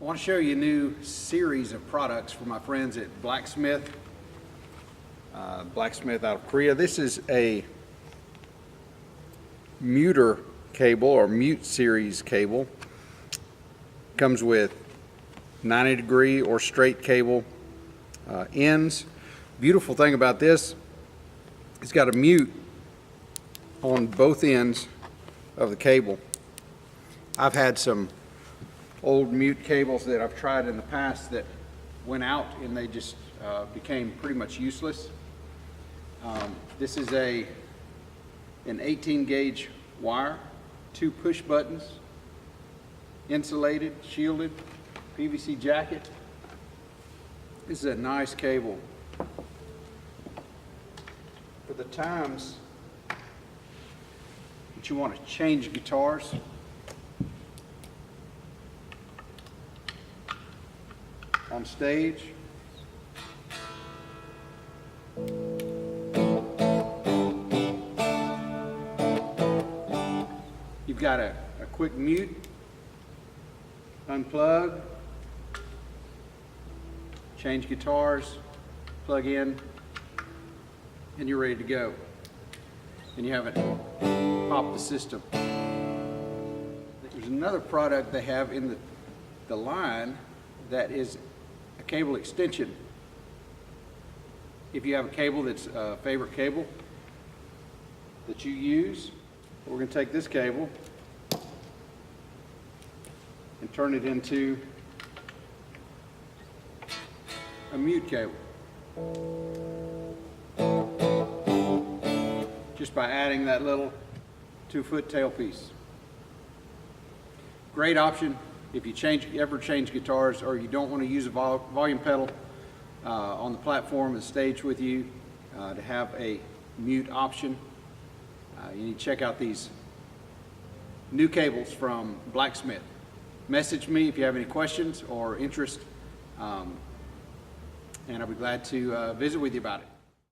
I want to show you a new series of products from my friends at BlackSmith. BlackSmith out of Korea. This is a muter cable or mute series cable. Comes with 90-degree or straight cable ends. Beautiful thing about this, it's got a mute on both ends of the cable. I've had some old mute cables that I've tried in the past that went out and they just became pretty much useless. This is an 18 gauge wire, 2 push buttons, insulated, shielded, PVC jacket. This is a nice cable. For the times that you want to change guitars, on stage, you've got a quick mute, unplug, change guitars, plug in, and you're ready to go. And you haven't popped the system. There's another product they have in the line that is a cable extension. If you have a cable that's a favorite cable that you use, we're going to take this cable and turn it into a mute cable. Just by adding that little 2-foot tailpiece. Great option if you ever change guitars or you don't want to use a volume pedal on the platform and stage with you, to have a mute option. You need to check out these new cables from BlackSmith. Message me if you have any questions or interest, and I'll be glad to visit with you about it.